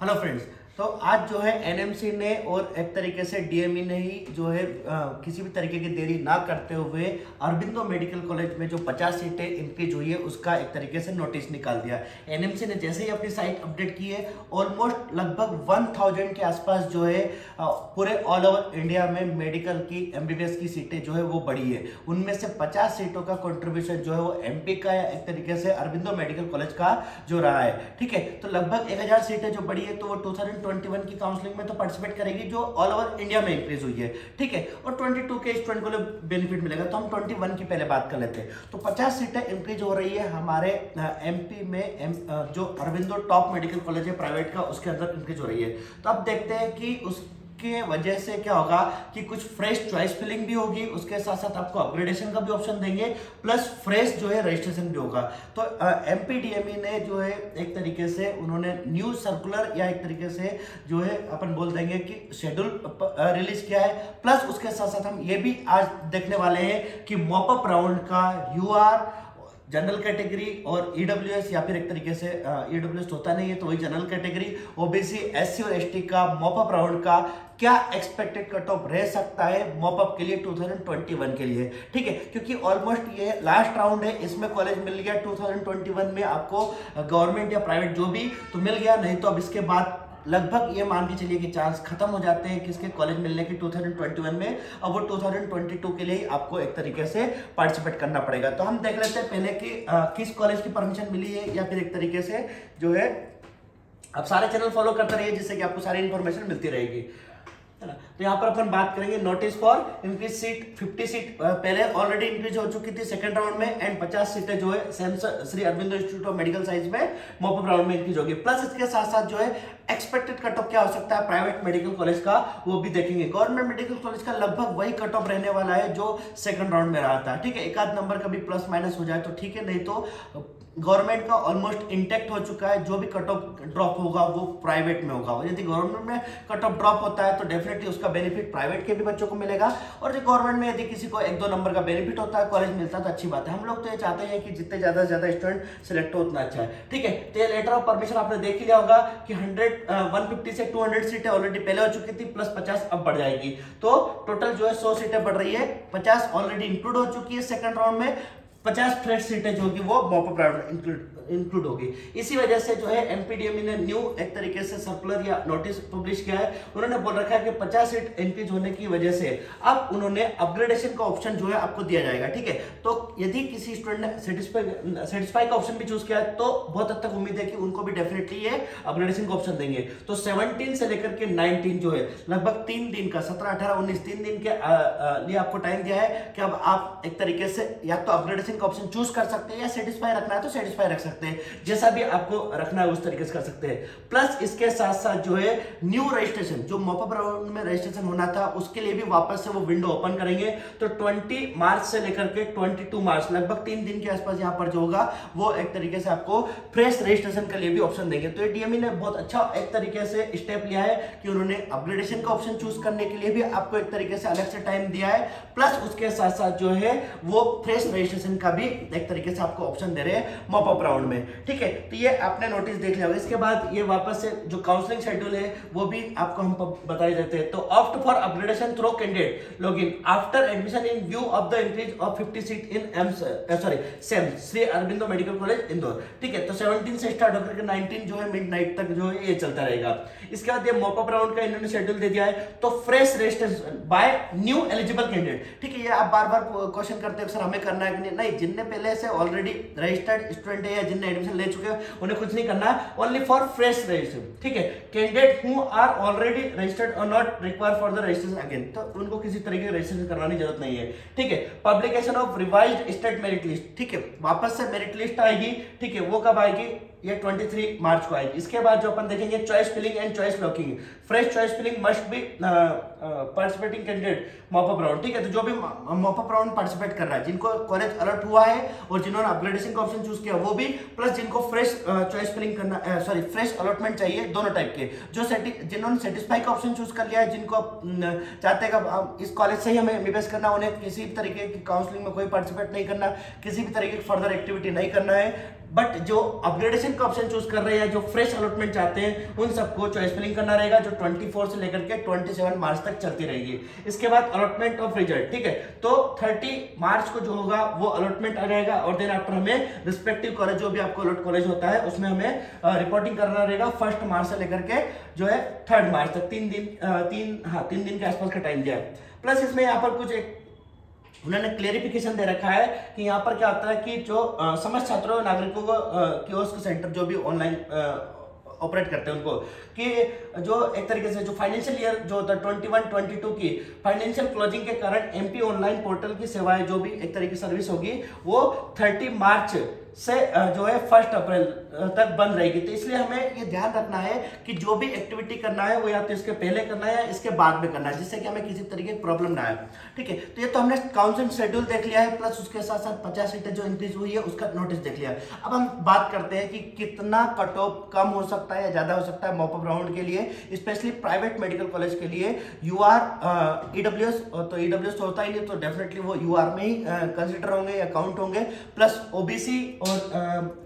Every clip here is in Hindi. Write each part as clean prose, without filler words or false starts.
Hello friends. तो आज जो है एनएमसी ने और एक तरीके से डीएमई ने ही जो है किसी भी तरीके की देरी ना करते हुए अरबिंदो मेडिकल कॉलेज में जो 50 सीटें इंक्रीज हुई है उसका एक तरीके से नोटिस निकाल दिया। एनएमसी ने जैसे ही अपनी साइट अपडेट की है ऑलमोस्ट लगभग 1000 के आसपास जो है पूरे ऑल ओवर इंडिया में मेडिकल की एमबीबीएस की सीटें जो है वो बढ़ी है। उनमें से 50 सीटों का कॉन्ट्रीब्यूशन जो है वो एमपी का या एक तरीके से अरबिंदो मेडिकल कॉलेज का जो रहा है। ठीक है, तो लगभग 1000 सीटें जो बढ़ी है तो वो 2021 की काउंसलिंग में तो पार्टिसिपेट करेगी जो ऑल ओवर इंडिया में इंक्रीज हुई है। ठीक है, और 22 के स्टूडेंट को बेनिफिट मिलेगा। तो हम 21 की पहले बात कर लेते हैं। तो 50 सीटें इंक्रीज हो रही है हमारे एमपी में जो अरबिंदो टॉप मेडिकल कॉलेज है प्राइवेट का उसके अंदर इंक्रीज हो रही है। तो अब देखते हैं कि उस के वजह से क्या होगा कि कुछ फ्रेश चॉइस फिलिंग भी होगी, उसके साथ साथ आपको अपग्रेडेशन का भी ऑप्शन देंगे, प्लस फ्रेश जो है रजिस्ट्रेशन भी होगा। तो एमपीडीएमई ने जो है एक तरीके से उन्होंने न्यू सर्कुलर या एक तरीके से जो है अपन बोल देंगे कि शेड्यूल रिलीज किया है। प्लस उसके साथ साथ हम ये भी आज देखने वाले हैं कि मॉपअप राउंड का यूआर जनरल कैटेगरी और ईडब्ल्यूएस या फिर एक तरीके से ईडब्ल्यूएस होता नहीं है तो वही जनरल कैटेगरी ओबीसी एससी और एसटी का मॉपअप राउंड का क्या एक्सपेक्टेड कट ऑफ रह सकता है मॉपअप के लिए 2021 के लिए। ठीक है, क्योंकि ऑलमोस्ट ये लास्ट राउंड है, इसमें कॉलेज मिल गया 2021 में आपको गवर्नमेंट या प्राइवेट जो भी तो मिल गया, नहीं तो अब इसके बाद लगभग ये मान के चलिए कि चांस खत्म हो जाते हैं किसके कॉलेज मिलने के 2021 में। अब वो 2022 के लिए ही आपको एक तरीके से पार्टिसिपेट करना पड़ेगा। तो हम देख लेते हैं पहले कि किस कॉलेज की परमिशन मिली है या फिर एक तरीके से जो है आप सारे चैनल फॉलो करते रहिए जिससे कि आपको सारी इंफॉर्मेशन मिलती रहेगी। तो यहाँ पर अपन बात करेंगे notice for increase seat. 50 seat पहले ऑलरेडी इंक्रीज हो चुकी थी सेकंड राउंड में एंड 50 सीटें जो है Shri Aurobindo institute of medical science में मॉपअप राउंड में इंक्रीज होगी। प्लस इसके साथ साथ जो है एक्सपेक्टेड कट ऑफ क्या हो सकता है प्राइवेट मेडिकल कॉलेज का वो भी देखेंगे। गवर्नमेंट मेडिकल कॉलेज का लगभग वही कट ऑफ रहने वाला है जो सेकंड राउंड में रहा था। ठीक है, एक आध नंबर कभी प्लस माइनस हो जाए तो ठीक है, नहीं तो गवर्नमेंट का ऑलमोस्ट इंटेक्ट हो चुका है। जो भी कट ऑफ ड्रॉप होगा वो प्राइवेट में होगा। यदि गवर्नमेंट में कट ऑफ ड्रॉप होता है तो डेफिनेटली उसका बेनिफिट प्राइवेट के भी बच्चों को मिलेगा, और जो गवर्नमेंट में यदि किसी को 1-2 नंबर का बेनिफिट होता है कॉलेज मिलता है तो अच्छी बात है। हम लोग तो ये चाहते हैं कि जितने ज्यादा से ज्यादा स्टूडेंट सिलेक्ट हो उतना अच्छा है। ठीक है, तो ये लेटर ऑफ परमिशन आपने देख ही लिया होगा कि 150 से 200 सीटें ऑलरेडी पहले हो चुकी थी, प्लस 50 अब बढ़ जाएगी। तो टोटल जो है 100 सीटें बढ़ रही है। 50 ऑलरेडी इंक्लूड हो चुकी है सेकंड राउंड में, 50 फ्रेश सीटें जो होगी वो मॉपअप राउंड इंक्लूड होगी। इसी वजह से जो है एमपीडीएमई ने न्यू एक तरीके से सर्कुलर या नोटिस पब्लिश किया है। उन्होंने बोल रखा है कि 50 सीट इंक्रीज होने की वजह से अब उन्होंने अपग्रेडेशन का ऑप्शन जो है आपको दिया जाएगा। ठीक है, तो यदि किसी स्टूडेंट ने सेटिस्फाई का ऑप्शन भी चूज किया है तो बहुत हद तक उम्मीद है कि उनको भी डेफिनेटली ये अपग्रेडेशन का ऑप्शन देंगे। तो 17 से लेकर के 19 जो है लगभग 3 दिन का 17, 18, 19 3 दिन के लिए आपको टाइम दिया है कि अब आप एक तरीके से या तो अपग्रेडेशन का ऑप्शन चूज कर सकते हैं या सेटिस्फाई रखना है तो सेटिस्फाई रख सकते हैं, जैसा भी आपको रखना है उस तरीके से कर सकते हैं। प्लस इसके साथ साथ जो है न्यू रजिस्ट्रेशन जो मॉपअप राउंड में रजिस्ट्रेशन होना था उसके लिए भी वापस से वो विंडो ओपन करेंगे। तो 20 मार्च से लेकर के 22 मार्च लगभग 3 दिन के आसपास यहाँ पर जो होगा वो एक तरीके से आपको फ्रेश रजिस्ट्रेशन के लिए भी ऑप्शन देंगे। तो डीएमई ने बहुत अच्छा एक तरीके से स्टेप लिया है कि उन्होंने अपग्रेडेशन का ऑप्शन चूज करने के लिए भी आपको एक तरीके से अलग से टाइम दिया है, प्लस उसके साथ साथ जो है वो फ्रेश रजिस्ट्रेशन का भी एक तरीके से आपको ऑप्शन दे रहे हैं मॉपअप राउंड में। ठीक है, तो ये आपने नोटिस देख लिया होगा। इसके बाद ये वापस से जो काउंसलिंग शेड्यूल है वो भी आपको हम बताई देते हैं। तो opt for upgradation through candidate login after admission in view of the increase of 50 seat in same Shri Aurobindo medical college Indore. ठीक है, तो 17 से स्टार्ट होकर के 19 जो है मिडनाइट तक जो है ये चलता रहेगा। इसके बाद ये मॉपअप राउंड का इन्होंने शेड्यूल दे दिया है। तो fresh registration bye new eligible candidate. ठीक है, ये आप बार बार क्वेश्चन करते हैं सर हमें करना है कि नहीं, जिनने पहले से ऑलरेडी रजिस्टर्ड स्टूडेंट है या जिनने एडमिशन ले चुके हैं उन्हें कुछ नहीं करना है, ओनली फॉर फ्रेश रजिस्ट्रेशन। ठीक है, candidate who are already registered और not require for the registration again, तो उनको किसी तरीके का रजिस्ट्रेशन करवाने की जरूरत नहीं है। ठीक है, publication of revised state merit list. ठीक है, वापस से मेरिट लिस्ट आएगी। ठीक है, वो कब आएगी, ये 23 मार्च को आएगी। इसके बाद जो अपन देखेंगे choice filling and choice locking. Fresh choice filling must be participating candidate mop up round. ठीक है, तो जो भी मॉपअप राउंड पार्टिसिपेट कर रहा है, जिनको कॉलेज अलर्ट हुआ है और जिन्होंने अपग्रेडेशन का ऑप्शन चूज किया वो भी, प्लस जिनको फ्रेश चॉइस फिलिंग करना फ्रेश अलॉटमेंट चाहिए, दोनों टाइप के, जो जिन्होंने सेटिस्फाई का ऑप्शन चूज कर लिया है, जिनको चाहते हैं इस कॉलेज से ही हमें एमबीबीएस करना, उन्हें किसी भी तरीके की काउंसलिंग में कोई पार्टिसिपेट नहीं करना, किसी भी तरीके की फर्दर एक्टिविटी नहीं करना है, बट जो अपग्रेडेशन का ऑप्शन चूज कर रहे हैं, जो फ्रेश अलॉटमेंट चाहते हैं, उन सबको चॉइस फिलिंग करना रहेगा, जो 24 से लेकर के 27 मार्च तक चलती रहेगी। इसके बाद अलॉटमेंट ऑफ रिजल्ट, ठीक है, तो 30 मार्च को जो होगा वो अलॉटमेंट आ जाएगा और देन आफ्टर हमें रिस्पेक्टिव कॉलेज, जो भी आपको अलॉट कॉलेज होता है उसमें हमें रिपोर्टिंग करना रहेगा 1 मार्च से लेकर के जो है 3 मार्च तक, 3 दिन के आसपास का टाइम दिया है। प्लस इसमें यहाँ पर कुछ एक उन्होंने क्लेरिफिकेशन दे रखा है कि यहाँ पर क्या होता है कि जो समस्त छात्रों और नागरिकों को कियोस्क सेंटर जो भी ऑनलाइन ऑपरेट करते हैं उनको, कि जो एक तरीके से जो फाइनेंशियल ईयर जो होता है 21-22 की फाइनेंशियल क्लोजिंग के कारण एमपी ऑनलाइन पोर्टल की सेवाएं जो भी एक तरीके से सर्विस होगी वो 30 मार्च से जो है 1 अप्रैल तक बंद रहेगी। तो इसलिए हमें ये ध्यान रखना है कि जो भी एक्टिविटी करना है वो या तो इसके पहले करना है या इसके बाद में करना है, जिससे कि हमें किसी तरीके की प्रॉब्लम ना आए, ठीक है। तो ये तो हमने काउंसलिंग शेड्यूल देख लिया है, प्लस उसके साथ साथ 50 सीटें जो इंक्रीज हुई है उसका नोटिस देख लिया है। अब हम बात करते हैं कि कितना कट ऑफ कम हो सकता है या ज्यादा हो सकता है मॉप अप राउंड के लिए, स्पेशली प्राइवेट मेडिकल कॉलेज के लिए। यूआर ईडब्ल्यूएस, तो ईडब्ल्यूएस तो होता ही नहीं, तो डेफिनेटली वो यूआर में ही कंसिडर होंगे या काउंट होंगे, प्लस ओबीसी और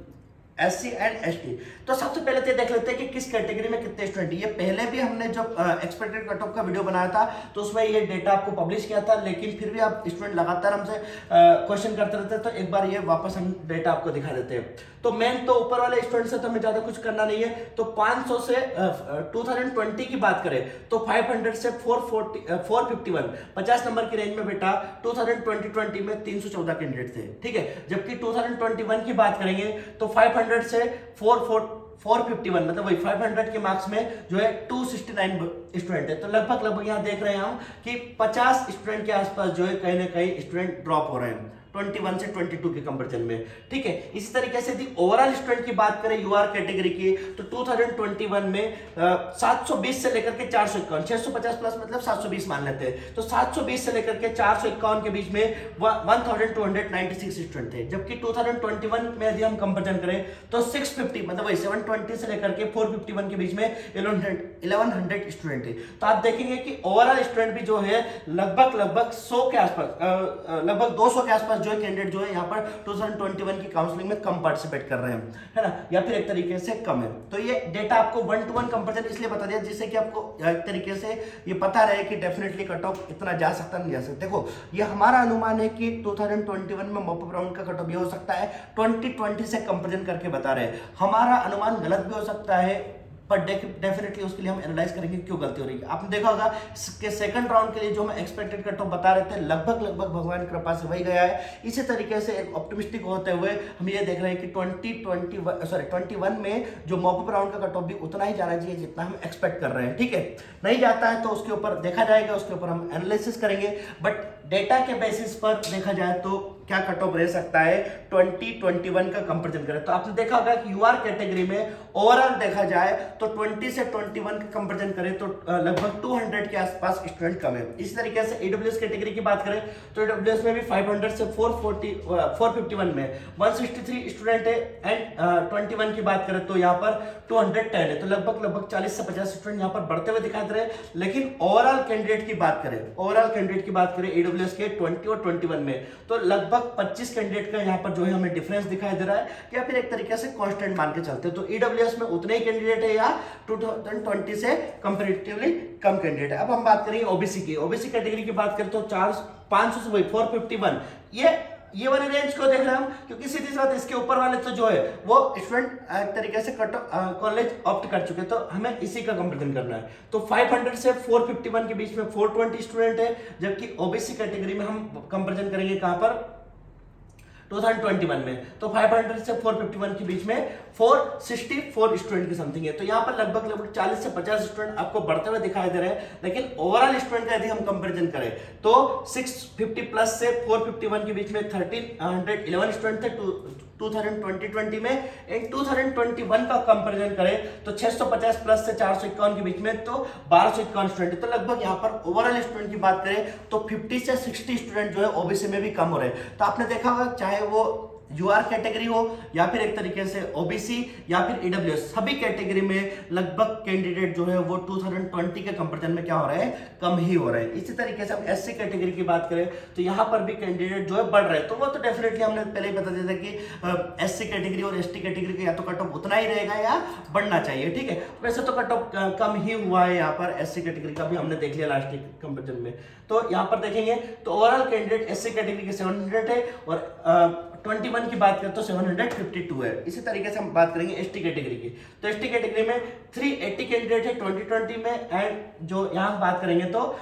एससी एंड एसटी। तो सबसे पहले तो देख लेते हैं कि किस कैटेगरी में कितने स्टूडेंट। ये पहले भी हमने जब एक्सपेक्टेड कट ऑफ का वीडियो बनाया था तो उसमें ये डेटा आपको पब्लिश किया था, लेकिन फिर भी आप स्टूडेंट लगातार हमसे क्वेश्चन करते रहते हैं, तो एक बार ये वापस हम डेटा आपको दिखा देते हैं। तो मेन तो ऊपर वाले स्टूडेंट से तो हमें ज्यादा कुछ करना नहीं है। तो 500 से 2020 की बात करें तो 500 से 451 50 नंबर की रेंज में बेटा 2020 में 314 कैंडिडेट थे, ठीक है। जबकि 2021 की बात करेंगे तो 500 से 451 मतलब वही 500 के मार्क्स में जो है 269 स्टूडेंट है। तो लगभग यहाँ देख रहे हैं हम कि 50 स्टूडेंट के आसपास जो है कहीं ना कहीं स्टूडेंट ड्रॉप हो रहे हैं 21 से 22 के कंपैरिजन में, ठीक है। इसी तरीके से यदि ओवरऑल स्टूडेंट की बात करें यूआर कैटेगरी की तो 2021 में 720 से लेकर के 451, 650 प्लस मतलब 720 मान लेते हैं, तो 720 से लेकर के 451 के बीच में 1296 स्टूडेंट थे। जबकि 2021 में यदि हम कंपैरिजन करें तो 650 मतलब वही 720 से लेकर के 451 के बीच में 1100 स्टूडेंट थे। तो आप देखेंगे कि ओवरऑल स्टूडेंट भी जो है लगभग 100 के आसपास, लगभग 200 के आसपास जो कैंडिडेट जो है यहाँ पर 2021 की काउंसलिंग में कम पार्टिसिपेट कर रहे हैं, है ना, या फिर एक तरीके से कम है। तो ये डेटा आपको 1-to-1 कंपैरिजन इसलिए बता दिया जिससे कि आपको एक तरीके से ये पता रहे कि डेफिनेटली कट ऑफ इतना जा सकता नहीं जा सकता। देखो ये हमारा अनुमान है कि 2021 में मॉप अप राउंड का कट ऑफ ये हो सकता है 2020 से कंपैरिजन करके बता रहे हैं। हमारा अनुमान गलत भी हो सकता है, पर डेफिनेटली उसके लिए हम एनालाइज करेंगे क्यों गलती हो रही है। आपने देखा होगा कि सेकंड राउंड के लिए जो हम एक्सपेक्टेड कट ऑफ बता रहे थे लगभग भगवान की कृपा से वही गया है। इसी तरीके से एक ऑप्टिमिस्टिक होते हुए हम ये देख रहे हैं कि 2021 में जो मॉप अप राउंड का कट ऑफ भी उतना ही जाना चाहिए जितना हम एक्सपेक्ट कर रहे हैं, ठीक है। नहीं जाता है तो उसके ऊपर देखा जाएगा, उसके ऊपर हम एनालिसिस करेंगे, बट डेटा के बेसिस पर देखा जाए तो क्या कट ऑफ रह सकता है 2021 का कंपैरिजन करें। तो आपने देखा होगा कि यूआर कैटेगरी में ओवरऑल देखा जाए तो 20 से 21 का कंपैरिजन करें तो लगभग 200 के आसपास स्टूडेंट कम है। इसी तरीके से ईडब्ल्यूएस कैटेगरी की बात करें तो ईडब्ल्यूएस में भी 500 से 451 में 163 स्टूडेंट है, एंड 21 की बात करें तो यहाँ पर 210 है। तो लगभग 40 से 50 स्टूडेंट यहाँ पर बढ़ते हुए दिखाई दे रहे हैं। लेकिन ओवरऑल कैंडिडेट की बात करें ईडब्ल्यूएस के 20 और 21 में तो लगभग 25 कैंडिडेट का यहाँ पर जो है हमें डिफरेंस दिखाई दे रहा है, या फिर एक तरीके से कांस्टेंट मान के चलते हैं। तो ईडब्ल्यूएस में उतने ही कैंडिडेट है या 2020 से कंपैरेटिवली कम कैंडिडेट है। अब हम बात करेंगे ओबीसी की। ओबीसी कैटेगरी की बात करें तो 500 से 451 ये वाली रेंज को देख रहे हैं हम, क्योंकि सीधी सी बात इसके ऊपर वाले तो जो है वो स्टूडेंट एक तरीके से कॉलेज ऑप्ट कर चुके, तो हमें इसी का कंपैरिजन करना है। तो 500 से 451 के बीच में 420 स्टूडेंट है, जबकि ओबीसी कैटेगरी में हम कंपैरिजन करेंगे कहां पर 2021 में तो 500 से 451 के बीच में 464 स्टूडेंट की समथिंग है। तो यहाँ पर लगभग 40 से 50 स्टूडेंट आपको बढ़ते हुए दिखाई दे रहे हैं। लेकिन ओवरऑल स्टूडेंट का यदि हम कंपैरिजन करें तो 650 प्लस से 451 के बीच में 1311 स्टूडेंट थे 2020 में। इन 2021 का कंपैरिजन करें तो 650 प्लस से 451 के बीच में तो 1251 स्टूडेंट है। तो लगभग यहाँ पर ओवरऑल स्टूडेंट की बात करें तो 50 से 60 स्टूडेंट जो है ओबीसी में भी कम हो रहे हैं। तो आपने देखा होगा चाहे वो यूआर कैटेगरी हो या फिर एक तरीके से ओबीसी या फिर ईडब्ल्यूएस, सभी कैटेगरी में लगभग कैंडिडेट जो है वो 2020 के कंपैरिजन में क्या हो रहे हैं, कम ही हो रहे हैं। इसी तरीके से हम एससी कैटेगरी की बात करें तो यहाँ पर भी कैंडिडेट जो है बढ़ रहे हैं, तो वो तो डेफिनेटली हमने पहले ही बता दिया था कि एससी कैटेगरी और एसटी कैटेगरी का या तो कट ऑफ उतना ही रहेगा या बढ़ना चाहिए, ठीक है। वैसे तो कट ऑफ कम ही हुआ है यहाँ पर, एससी कैटेगरी का भी हमने देख लिया लास्ट कंपैरिजन में। तो यहाँ पर देखेंगे तो ओवरऑल कैंडिडेट एससी कैटेगरी के 700 है और 21 की बात करें तो 752 है। इसी तरीके से हम बात करेंगे एसटी कैटेगरी की, तो एसटी कैटेगरी में 380 कैंडिडेट है 2020 में, एंड जो यहाँ बात करेंगे तो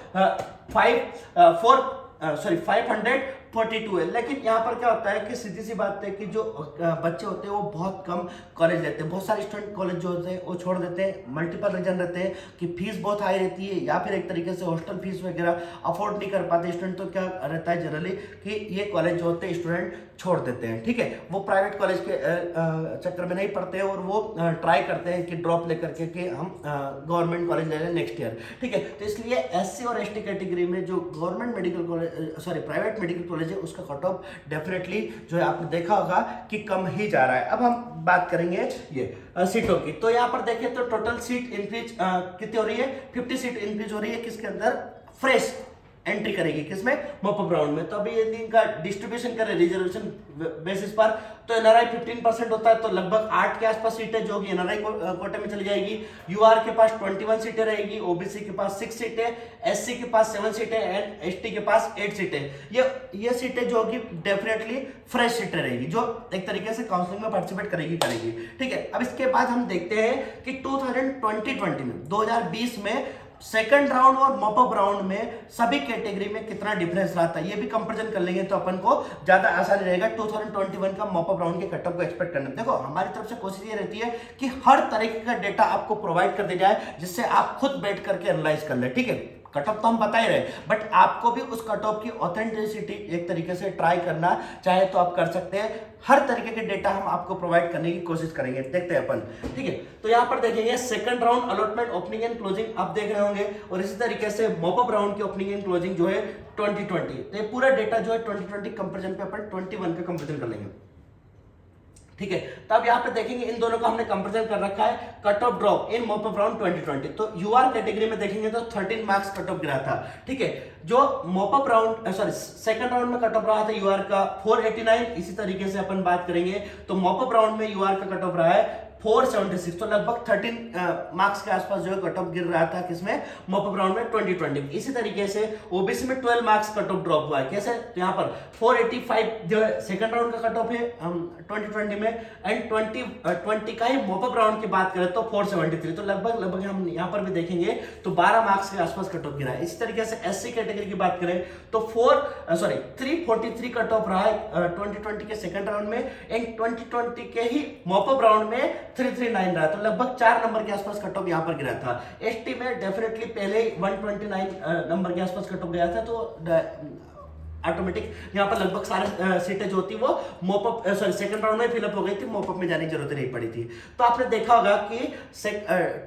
542 है। लेकिन यहाँ पर क्या होता है कि सीधी सी बात है कि जो बच्चे होते हैं वो बहुत कम कॉलेज लेते हैं, बहुत सारे स्टूडेंट कॉलेज जो होते हैं वो छोड़ देते हैं। मल्टीपल रीजन रहते हैं कि फीस बहुत हाई रहती है या फिर एक तरीके से हॉस्टल फीस वगैरह अफोर्ड नहीं कर पाते स्टूडेंट, तो क्या रहता है जनरली कि ये कॉलेज जो होते हैं स्टूडेंट छोड़ देते हैं, ठीक है। वो प्राइवेट कॉलेज के चक्कर में नहीं पढ़ते हैं और वो ट्राई करते हैं कि ड्रॉप लेकर के कि हम गवर्नमेंट कॉलेज ले लें नेक्स्ट ईयर, ठीक है। तो इसलिए एससी और एसटी कैटेगरी में जो government medical college private medical college है उसका कट ऑफ डेफिनेटली जो है आपने देखा होगा कि कम ही जा रहा है। अब हम बात करेंगे ये सीटों की, तो यहाँ पर देखें तो टोटल सीट इंक्रीज कितनी हो रही है, 50 सीट इंक्रीज हो रही है, किसके अंदर, फ्रेश एंट्री करेगी, किसमें, मॉपअप राउंड में। तो अभी यदि इनका डिस्ट्रीब्यूशन करें रिजर्वेशन बेसिस पर तो एनआरआई 15% होता है, तो लगभग 8 के आसपास सीटें जो कि एनआरआई कोटे में चली जाएगी। यूआर के पास 21 सीटें रहेगी, ओबीसी के पास 6 सीटें, एससी के पास 7 सीटें एंड एसटी के पास 8 सीटें। ये सीटें जो कि डेफिनेटली फ्रेश सीटें रहेगी जो एक तरीके से काउंसलिंग में पार्टिसिपेट करेगी, ठीक है। अब इसके बाद हम देखते हैं कि 2020 में सेकंड राउंड और मॉपअप राउंड में सभी कैटेगरी में कितना डिफरेंस रहा था, ये भी कंपैरिजन कर लेंगे तो अपन को ज्यादा आसानी रहेगा 2021 का मॉपअप राउंड के कट ऑफ को एक्सपेक्ट करने। देखो हमारी तरफ से कोशिश ये रहती है कि हर तरीके का डेटा आपको प्रोवाइड कर दिया जाए जिससे आप खुद बैठ करके एनालाइज कर ले, ठीक है। कट ऑफ तो हम बता ही रहे, बट आपको भी उस कट ऑफ की ऑथेंटिसिटी एक तरीके से ट्राई करना चाहे तो आप कर सकते हैं। हर तरीके के डेटा हम आपको प्रोवाइड करने की कोशिश करेंगे, देखते हैं अपन, ठीक है। तो यहाँ पर देखेंगे second round allotment opening and closing आप देख रहे होंगे, और इसी तरीके से मॉपअप राउंड की ओपनिंग एंड क्लोजिंग जो है 2020। तो ये पूरा डेटा जो है 2020 कंपैरिजन पे अपन 21 का कंपैरिजन कर लेंगे, ठीक है। तब यहाँ पे देखेंगे इन दोनों का हमने कंपैरिजन कर रखा है cut off drop in mop up round 2020। तो यूआर कैटेगरी में देखेंगे तो 13 मार्क्स कट ऑफ गिरा था, ठीक है। जो मॉपअप राउंड सेकंड राउंड में कट ऑफ रहा था यूआर का 489। इसी तरीके से अपन बात करेंगे तो मॉपअप राउंड में यूआर का कट ऑफ रहा है 476, तो लगभग 13 मार्क्स के आसपास जो है कट ऑफ गिर रहा था किसमें, मॉपअप राउंड में 2020। इसी तरीके से ओबीसी में 12 मार्क्स कट ऑफ ड्रॉप हुआ है, कैसे, तो यहाँ पर 485 जो है सेकंड राउंड का कट ऑफ है 2020 में, एंड 2020 का ही मॉपअप राउंड की बात करें तो 473, तो लगभग हम यहाँ पर भी देखेंगे तो 12 मार्क्स के आसपास कट ऑफ गिरा है। इसी तरीके से एससी कैटेगरी की बात करें तो 343 कट ऑफ रहा है 2020 के सेकंड राउंड में, एंड 2020 के ही मॉपअप राउंड में 339 रहा, तो लगभग 4 नंबर के आसपास कट ऑफ यहाँ पर गिरा था। एसटी में डेफिनेटली पहले 129 नंबर के आसपास कट ऑफ गया था, तो ऑटोमेटिक यहाँ पर लगभग सारे सीटें जो होती वो मॉपअप सेकंड राउंड में फिलअप हो गई थी, मॉपअप में जाने की जरूरत नहीं पड़ी थी। तो आपने देखा होगा कि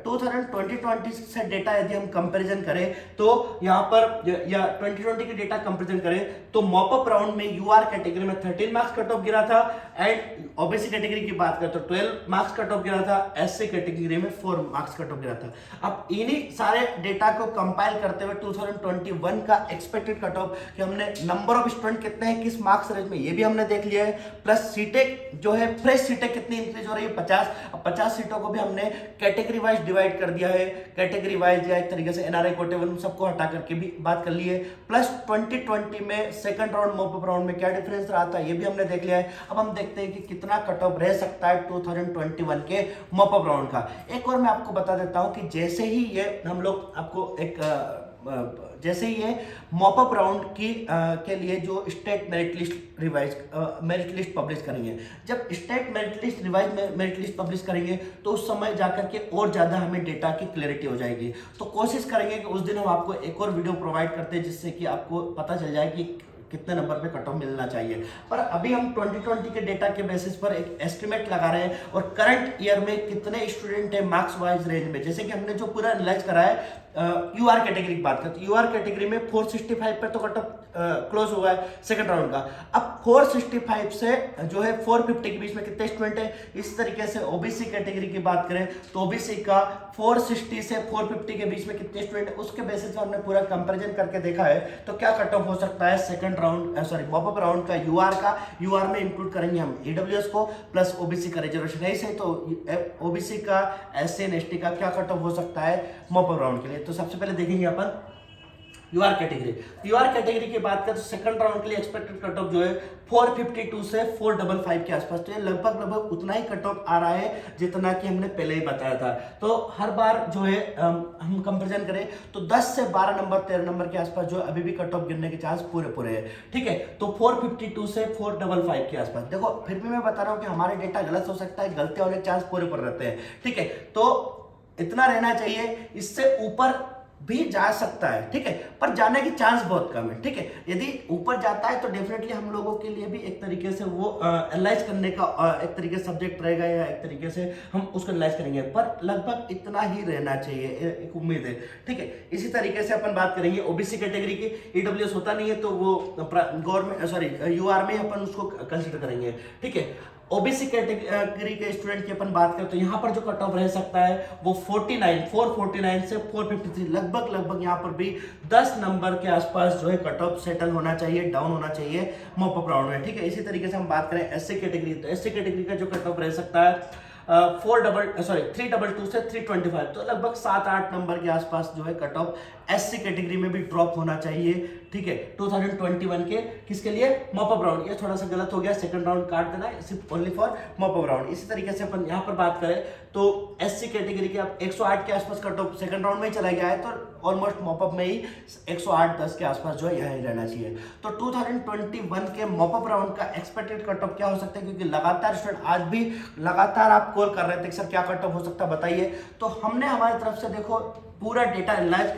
2020 से डेटा यदि हम कंपैरिजन करें तो यहाँ पर या 2020 के डेटा कंपैरिजन करें तो मॉपअप राउंड में यूआर कैटेगरी में 13 मार्क्स कट ऑफ गिरा था, एंड ओबीसी कैटेगरी की बात करें तो 12 मार्क्स कट ऑफ गिरा था, एससी कैटेगरी में 4 मार्क्स कट ऑफ गिरा था। अब इन्हीं सारे डेटा को कंपाइल करते हुए 2021 का एक्सपेक्टेड कट ऑफ कि हमने नंबर ऑफ स्टूडेंट कितने हैं किस मार्क्स रेंज में ये भी हमने देख लिया है, प्लस सीटें जो है फ्रेश सीटें कितनी इंक्रीज हो रही है 50। अब 50 सीटों को भी हमने कैटेगरी वाइज डिवाइड कर दिया है, कैटेगरी वाइज या एक तरीके से एनआरआई कोटे वन सबको हटा करके भी बात कर ली है। प्लस 2020 में सेकंड राउंड मॉपअप राउंड में क्या डिफरेंस रहा था ये भी हमने देख लिया है। अब हम देखते हैं कि कितना कट ऑफ रह सकता है 2021 के मॉपअप राउंड का। एक और मैं आपको बता देता हूं कि जैसे ही ये हम लोग आपको एक जैसे ही ये मॉपअप राउंड की के लिए जो state merit list revise merit list publish करेंगे, जब state merit list revise merit list publish करेंगे तो उस समय जाकर के और ज़्यादा हमें डेटा की क्लैरिटी हो जाएगी। तो कोशिश करेंगे कि उस दिन हम आपको एक और वीडियो प्रोवाइड करते हैं जिससे कि आपको पता चल जाए कि कितने नंबर पे कट ऑफ मिलना चाहिए। पर अभी हम 2020 के डेटा के बेसिस पर एक एस्टिमेट लगा रहे हैं और करंट ईयर में कितने स्टूडेंट है मार्क्स वाइज रेंज में। जैसे कि हमने जो पूरा एनालाइज करा है यूआर कैटेगरी की बात करते हैं, यूआर कैटेगरी में 465 पे तो कट ऑफ क्लोज हुआ है सेकंड राउंड का। अब 465 से जो है 450 के बीच में कितने स्टूडेंट है। इस तरीके से ओबीसी कैटेगरी की बात करें तो ओबीसी का 460 से 450 के बीच में कितने स्टूडेंट है, उसके बेसिस पर हमने पूरा कंपैरिजन करके देखा है तो क्या कट ऑफ हो सकता है second round sorry mop up round का यूआर में इंक्लूड करेंगे हम ईडब्ल्यूएस को प्लस ओबीसी का रिजर्वेशन है सही। तो ओबीसी का एससी एंड एसटी का क्या कट ऑफ हो सकता है मॉपअप राउंड के लिए। तो सबसे पहले देखेंगे अपन यूआर कैटेगरी की बात करें तो सेकंड राउंड के लिए एक्सपेक्टेड कट ऑफ जो है 452 से 455 के आसपास। तो ये लगभग उतना ही कट ऑफ आ रहा है जितना कि हमने पहले ही बताया था। तो हर बार जो है हम कंपैरिजन करें तो 10 से 12 नंबर 13 नंबर के आसपास जो अभी भी कट ऑफ गिरने के चांस पूरे है। ठीक है, तो 452 से 455 के आसपास। देखो फिर भी मैं बता रहा हूं कि हमारे डेटा गलत हो सकता है, गलतियां होने के चांस पूरे रहते हैं। ठीक है, तो इतना रहना चाहिए, इससे ऊपर भी जा सकता है। ठीक है, पर जाने की चांस बहुत कम है। ठीक है, यदि ऊपर जाता है तो डेफिनेटली हम लोगों के लिए भी एक तरीके से वो एनालाइज करने का एक तरीके से सब्जेक्ट रहेगा या एक तरीके से हम उसको एनालाइज करेंगे, पर लगभग इतना ही रहना चाहिए, एक उम्मीद है। ठीक है, इसी तरीके से अपन बात करेंगे ओबीसी कैटेगरी की। ईडब्ल्यूएस होता नहीं है तो वो गवर्नमेंट सॉरी यूआर में अपन उसको कंसिडर करेंगे। ठीक है, ओबीसी कैटेगरी के स्टूडेंट की अपन बात करें तो यहाँ पर जो कट ऑफ रह सकता है वो 449 से 453 लगभग यहाँ पर भी 10 नंबर के आसपास जो है कट ऑफ सेटल होना चाहिए, डाउन होना चाहिए मॉपअप राउंड में। ठीक है, इसी तरीके से हम बात करें एससी कैटेगरी तो एससी कैटेगरी का जो कट ऑफ रह सकता है 322 से 325 तो लगभग 7-8 नंबर के आसपास जो है कट ऑफ एससी कैटेगरी में भी ड्रॉप होना चाहिए। ठीक है, 2021 के किसके लिए मॉपअप राउंड। ये थोड़ा सा गलत हो गया, सेकंड राउंड काट देना है, सिर्फ ओनली फॉर मॉपअप राउंड। इसी तरीके से अपन यहाँ पर बात करें तो एससी कैटेगरी के आप 108 के आसपास कट ऑफ सेकंड राउंड में ही चला गया है तो ऑलमोस्ट मॉपअप में ही 108-10 के आसपास जो है यहाँ रहना चाहिए। तो 2021 के मॉपअप राउंड का एक्सपेक्टेड कट ऑफ क्या हो सकता है, क्योंकि लगातार स्टूडेंट आज भी लगातार आप कॉल कर रहे थे सर क्या कट ऑफ हो सकता है बताइए। तो हमने हमारी तरफ से देखो पूरा डेटा एनालाइज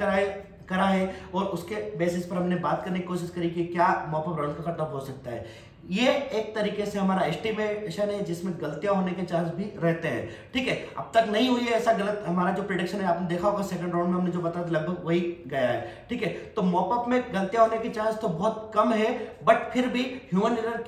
करा है और उसके बेसिस पर हमने बात करने की कोशिश करी कि क्या मॉपअप राउंड का कट ऑफ हो सकता है। ये एक तरीके से हमारा एस्टिमेशन है जिसमें गलतियां होने के चांस भी रहते हैं। ठीक है, अब तक नहीं हुई है ऐसा गलत हमारा जो प्रेडिक्शन है, आपने देखा होगा सेकंड राउंड में हमने जो बताया लगभग वही गया है। ठीक है, तो मॉपअप में गलतियां होने की चांस तो बहुत कम है, बट फिर भी ह्यूमन एरर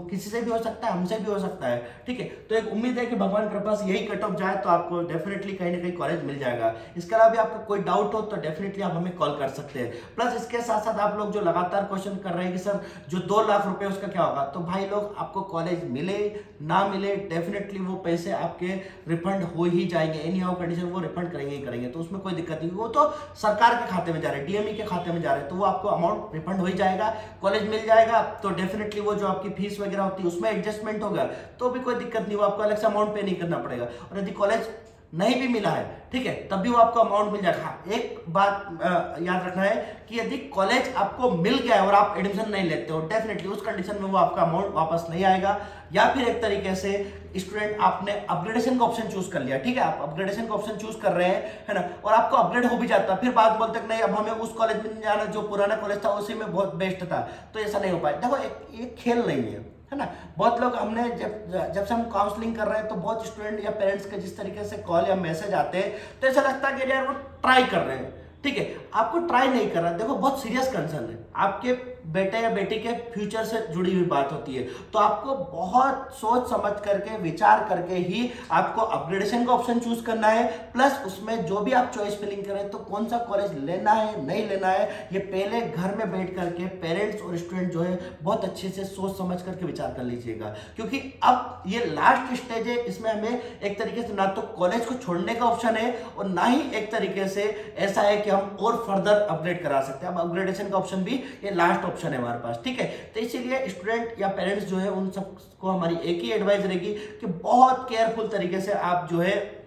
किसी से भी हो सकता है, हमसे भी हो सकता है। ठीक है, तो एक उम्मीद है कि भगवान के पास यही कट ऑफ जाए तो आपको डेफिनेटली कहीं ना कहीं कॉलेज मिल जाएगा। इसके अलावा भी आपको कोई डाउट हो तो डेफिनेटली आप हमें कॉल कर सकते हैं। प्लस इसके साथ साथ आप लोग जो लगातार क्वेश्चन कर रहे हैं कि सर जो 2 लाख रुपए उसका क्या होगा, तो भाई लोग आपको कॉलेज मिले ना मिले डेफिनेटली वो पैसे आपके रिफंड हो ही जाएंगे, एनी हाउ कंडीशन वो रिफंड करेंगे, तो उसमें कोई दिक्कत नहीं। वो तो सरकार के खाते में जा रहे हैं, डीएमई के खाते में जा रहे हैं, तो वो आपको अमाउंट रिफंड हो ही जाएगा, कॉलेज मिल जाएगा। तो डेफिनेटली वो जो आपकी फीस वगैरह होती है उसमें एडजस्टमेंट होगा तो भी कोई दिक्कत नहीं, वो आपको अलग से अमाउंट पे नहीं करना पड़ेगा। और यदि कॉलेज नहीं भी मिला है, ठीक है, तब भी वो आपको अमाउंट मिल जाएगा। हाँ, एक बात याद रखना है कि यदि कॉलेज आपको मिल गया है और आप एडमिशन नहीं लेते हो डेफिनेटली उस कंडीशन में वो आपका अमाउंट वापस नहीं आएगा, या फिर एक तरीके से स्टूडेंट आपने अपग्रेडेशन का ऑप्शन चूज कर लिया। ठीक है, आप अपग्रेडेशन का ऑप्शन चूज कर रहे हैं, है ना, और आपको अपग्रेड हो भी जाता, फिर बात बोलते नहीं अब हमें उस कॉलेज में जाना जो पुराना कॉलेज था उसी में बहुत बेस्ट था, तो ऐसा नहीं हो पाया। देखो एक खेल नहीं है ना। बहुत लोग हमने जब से हम काउंसलिंग कर रहे हैं तो बहुत स्टूडेंट या पेरेंट्स के जिस तरीके से कॉल या मैसेज आते हैं तो ऐसा लगता है कि यार वो ट्राई कर रहे हैं। ठीक है, आपको ट्राई नहीं कर रहा, देखो बहुत सीरियस कंसर्न है, आपके बेटे या बेटी के फ्यूचर से जुड़ी हुई बात होती है, तो आपको बहुत सोच समझ करके विचार करके ही आपको अपग्रेडेशन का ऑप्शन चूज करना है। प्लस उसमें जो भी आप चॉइस फिलिंग करें तो कौन सा कॉलेज लेना है नहीं लेना है ये पहले घर में बैठ करके पेरेंट्स और स्टूडेंट जो है बहुत अच्छे से सोच समझ करके विचार कर लीजिएगा, क्योंकि अब ये लास्ट स्टेज है, इसमें हमें एक तरीके से ना तो कॉलेज को छोड़ने का ऑप्शन है और ना ही एक तरीके से ऐसा है कि हम और फर्दर अपग्रेड करा सकते हैं। अब अपग्रेडेशन का ऑप्शन भी ये लास्ट ऑप्शन है हमारे पास। ठीक है, तो इसीलिए स्टूडेंट या पेरेंट्स जो है उन सबको हमारी एक ही एडवाइस रहेगी कि बहुत केयरफुल तरीके से आप जो है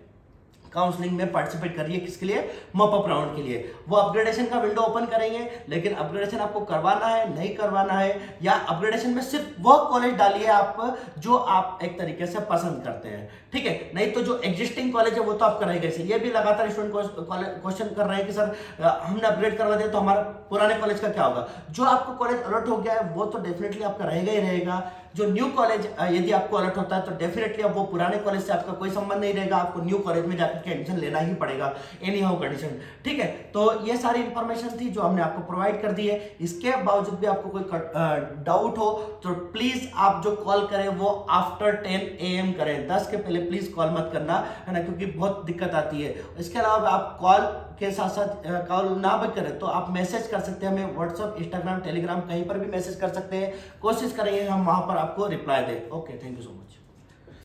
काउंसलिंग में पार्टिसिपेट करिए। किसके लिए? मॉपअप राउंड के लिए। वो अपग्रेडेशन का विंडो ओपन करेंगे, लेकिन अपग्रेडेशन आपको करवाना है नहीं करवाना है, या अपग्रेडेशन में सिर्फ वो कॉलेज डालिए आप जो आप एक तरीके से पसंद करते हैं। ठीक है, नहीं तो जो एग्जिस्टिंग कॉलेज है वो तो आप कराएंगे। ये भी लगातार स्टूडेंट क्वेश्चन कर रहे हैं कि सर हमने अपग्रेड करवा दिया तो हमारा पुराने कॉलेज का क्या होगा। जो आपको कॉलेज अलॉट हो गया है वो तो डेफिनेटली आपका रहेगा ही रहेगा। जो न्यू कॉलेज यदि आपको अलर्ट होता है तो डेफिनेटली अब वो पुराने कॉलेज से आपका कोई संबंध नहीं रहेगा, आपको न्यू कॉलेज में जाकर के एडमिशन लेना ही पड़ेगा एनी हाउ कंडीशन। ठीक है, तो ये सारी इंफॉर्मेशन थी जो हमने आपको प्रोवाइड कर दी है। इसके बावजूद भी आपको कोई डाउट हो तो प्लीज आप जो कॉल करें वो आफ्टर 10 AM करें, 10 के पहले प्लीज कॉल मत करना, है ना, क्योंकि बहुत दिक्कत आती है। इसके अलावा आप कॉल के साथ साथ कॉल ना भी करें तो आप मैसेज कर सकते हैं हमें, व्हाट्सएप, इंस्टाग्राम, टेलीग्राम, कहीं पर भी मैसेज कर सकते हैं। कोशिश करेंगे हम वहां पर आपको रिप्लाई दें। Okay, thank you so much.